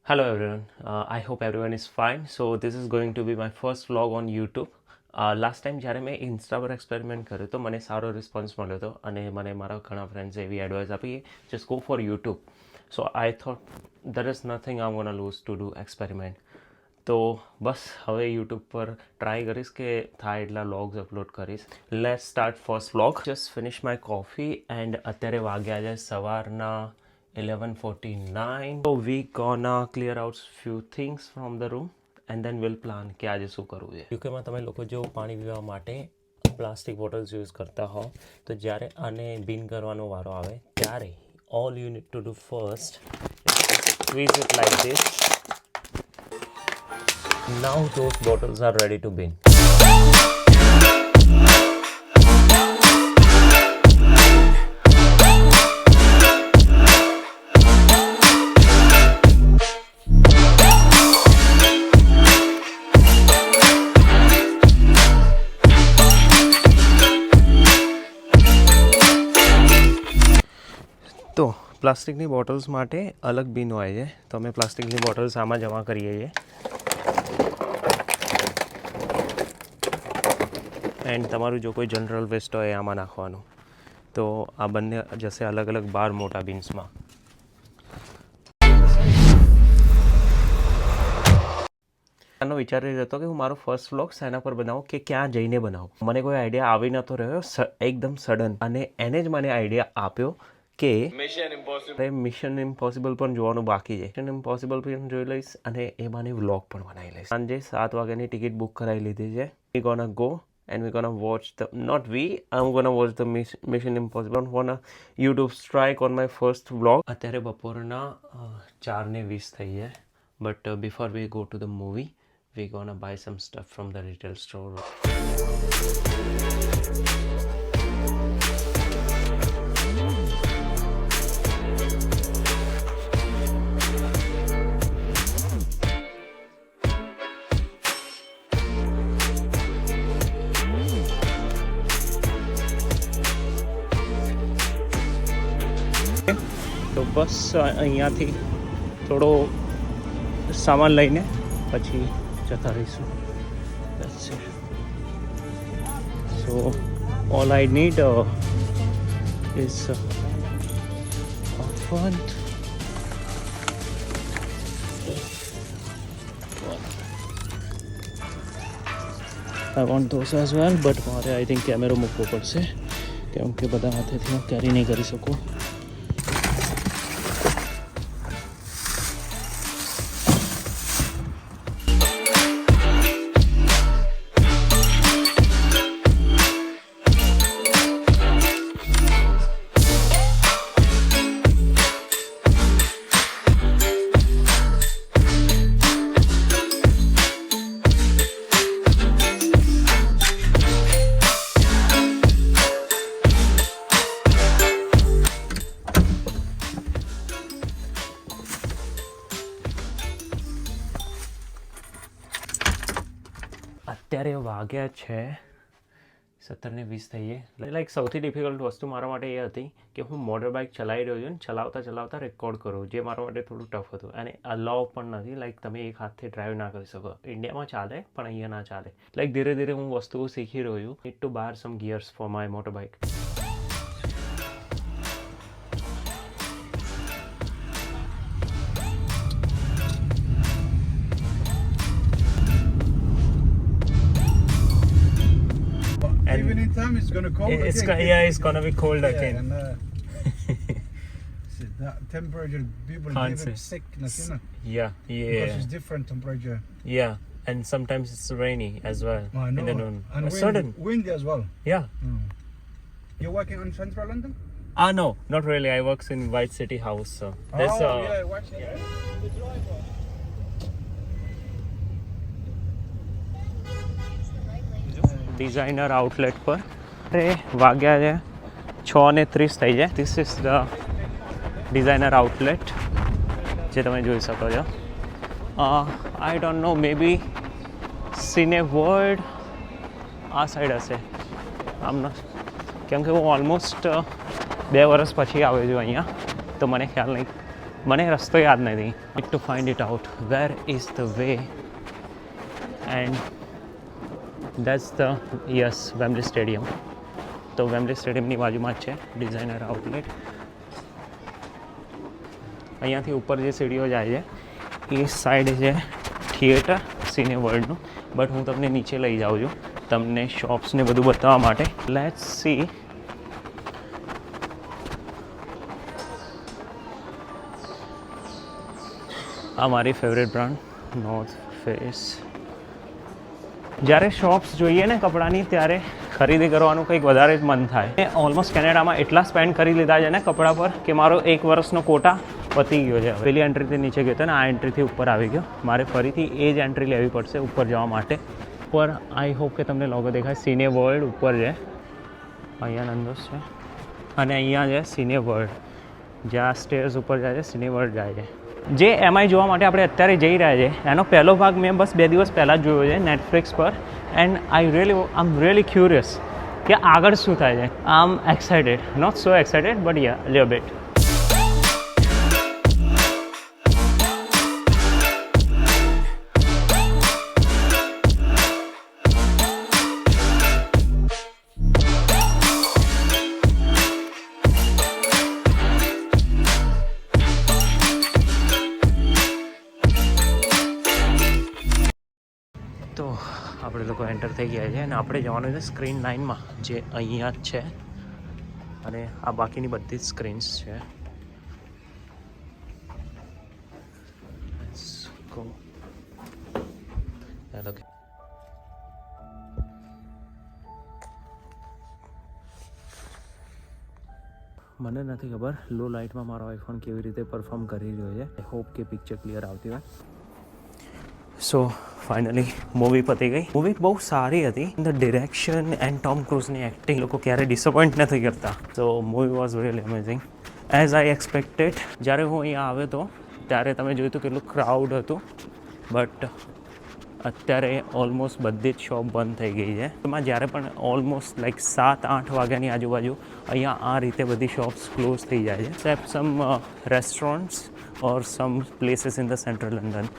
Hello everyone. I hope everyone is fine. So this is going to be my first vlog on YouTube. Last time જ્યારે મેં Insta પર experiment કર્યો તો મને સારો response મળ્યો હતો અને મને મારા ઘણા ફ્રેન્ડ્સે એવી એડવાઇસ આપી just go for YouTube. So I thought there is nothing I won't lose to do experiment. તો બસ હવે યુટ્યુબ પર ટ્રાય કરીશ કે થાય એટલા વ્લોગ્સ અપલોડ કરીશ. Let's start first vlog. Just finish my coffee and અત્યારે વાગ્યા છે સવારના 11:49. So we gonna clear out few things from the room and then we'll plan કે આજે શું કરવું છે. યુકેમાં તમે લોકો જો પાણી પીવા માટે પ્લાસ્ટિક બોટલ્સ યુઝ કરતા હો તો જ્યારે આને બિન કરવાનો વારો આવે ત્યારે all you need to do first is squeeze it like this. Now those bottles are ready to bin. તો પ્લાસ્ટિકની બોટલ્સ માટે અલગ બિન હોય છે તો અમે પ્લાસ્ટિકની બોટલ્સ આમાં જમા કરીએ છીએ એન્ડ તમારું જો કોઈ જનરલ વેસ્ટ હોય આમાં નાખવાનું. તો આ બંને જશે અલગ અલગ 12 મોટા બિન્સમાં. આનો વિચાર એ હતો કે હું મારો ફર્સ્ટ વ્લોગ શેના પર બનાવું કે ક્યાં જઈને બનાવું. મને કોઈ આઈડિયા આવી નહોતો રહ્યો એકદમ સડન, અને એને જ મને આઈડિયા આપ્યો કે મિશન ઇમ્પોસિબલ પણ જોવાનું બાકી છે. મિશન ઇમ્પોસિબલ પણ જોઈ લઈશ અને એમાંની વ્લોગ પણ બનાવી લઈશ. સાંજે 7 વાગ્યાની ટિકિટ બુક કરાવી લીધી છે. વી ગોના go and we're gonna watch I'm gonna watch the Mission Impossible on a YouTube strike on my first vlog. અત્યારે બપોરના 4:20 થઈ છે. But before we go to the movie, we're gonna buy some stuff from the retail store. તો બસ અહીંયાથી થોડો સામાન લઈને પછી જતા રહીશું. સો all I need is phone. I want those as well, but મારે આઈ થિંક કેમેરો મૂકવો પડશે કેમ કે બધા હાથેથી હું કેરી નહીં કરી શકું. અત્યારે વાગ્યા છે 17:20 થઈએ. લાઈક સૌથી ડિફિકલ્ટ વસ્તુ મારા માટે એ હતી કે હું મોટર બાઇક ચલાવી રહ્યો છું ને ચલાવતા ચલાવતા રેકોર્ડ કરું, જે મારા માટે થોડું ટફ હતું અને અલાઉ પણ નથી. લાઈક તમે એક હાથથી ડ્રાઈવ ના કરી શકો. ઇન્ડિયામાં ચાલે પણ અહીંયા ના ચાલે. લાઈક ધીરે ધીરે હું વસ્તુઓ શીખી રહ્યો છું. Need to buy some gears for my motor bike. Even in time, it's gonna cold again. It's gonna be cold again. And, that temperature, people Can't give it say. sickness, you know, Yeah. because it's different temperature. Yeah, and sometimes it's rainy as well I in know. the noon. And Sudden. windy as well. Yeah. You're working on Central London? No, not really. I works in White City House. So there's yeah, watch it. Designer outlet પર વાગ્યા છે 6:30 થઈ જાય. This is the designer outlet જે તમે જોઈ શકો છો. I don't know, maybe Cineworld આ સાઈડ હશે. આમ કેમ કે હું ઓલમોસ્ટ 2 વર્ષ પછી આવ્યો છું અહીંયા, તો મને ખ્યાલ નહીં. મને રસ્તો યાદ નથી. Need to find it out where is the way and that's the yes Wembley stadium. તો વેમ્બલી સ્ટેડિયમની બાજુમાં જ છે ડિઝાઇનર આઉટલેટ. અહીંયાથી ઉપર જે સીડીઓ જાય છે એ સાઈડ છે થિયેટર સિને વર્લ્ડનું, બટ હું તમને નીચે લઈ જાઉં છું તમને શોપ્સને બધું બતાવવા માટે. Let's see. આ મારી ફેવરેટ બ્રાન્ડ નોર્થ ફેસ. જ્યારે શોપ્સ જોઈએ ને કપડાની ત્યારે ખરીદી કરવાનું કંઈક વધારે જ મન થાય. મેં ઓલમોસ્ટ કેનેડામાં એટલા સ્પેન્ડ કરી લીધા છે ને કપડા પર કે મારો 1 વર્ષનો કોટા પતી ગયો છે. પેલી એન્ટ્રીથી નીચે ગયો હતો ને આ એન્ટ્રીથી ઉપર આવી ગયો. મારે ફરીથી એ જ એન્ટ્રી લેવી પડશે ઉપર જવા માટે. ઉપર આઈ હોપ કે તમને લોગો દેખાય. સિને વર્લ્ડ ઉપર છે. અહીંયા નંદોસ છે અને અહીંયા છે સિને વર્લ્ડ. જ્યાં સ્ટેર્સ ઉપર જાય છે સિને વર્લ્ડ જાય છે. જે એમઆઈ જોવા માટે આપણે અત્યારે જઈ રહ્યા છે એનો પહેલો ભાગ મેં બસ 2 દિવસ પહેલાં જ જોયો છે નેટફ્લિક્સ પર. And I am really curious કે આગળ શું થાય છે. I am excited, not so excited but yeah little bit. તો આપણે લોકો એન્ટર થઈ ગયા છે અને આપણે જવાનું છે સ્ક્રીન 9માં જે અહીંયા જ છે અને આ બાકીની બધી જ સ્ક્રીન્સ છે. મને નથી ખબર લો લાઇટમાં મારો આઈફોન કેવી રીતે પરફોર્મ કરી રહ્યો છે. આઈ હોપ કે પિક્ચર ક્લિયર આવતી હોય. સો ફાઇનલી મૂવી પતી ગઈ. મૂવી બહુ સારી હતી. ધ ડિરેક્શન એન્ડ ટોમ ક્રૂઝની એક્ટિંગ લોકો ક્યારે ડિસઅપોઇન્ટ નથી કરતા. So movie was really amazing as I expected. જ્યારે હું અહીંયા આવ્યો હતો ત્યારે તમે જોયું હતું કેટલું ક્રાઉડ હતું, બટ અત્યારે ઓલમોસ્ટ બધી જ શોપ બંધ થઈ ગઈ છે. એમાં જ્યારે પણ ઓલમોસ્ટ લાઈક 7-8 વાગ્યાની આજુબાજુ અહીંયા આ રીતે બધી શોપ્સ ક્લોઝ થઈ જાય છે except some restaurants or some places in the central London.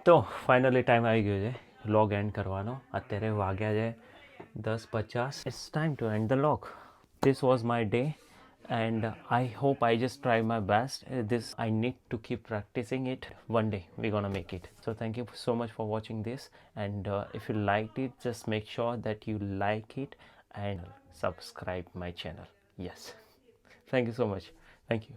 તો ફાઇનલી ટાઈમ આવી ગયો છે વ્લોગ એન્ડ કરવાનો. અત્યારે વાગ્યા છે 10:50. It's time to end the vlog. This was my day and I hope I just tried my best. This I need to keep practicing it. One day we're gonna make it. So thank you so much for watching this, and if you liked it, just make sure that you like it and subscribe my channel. Yes, thank you so much. Thank you.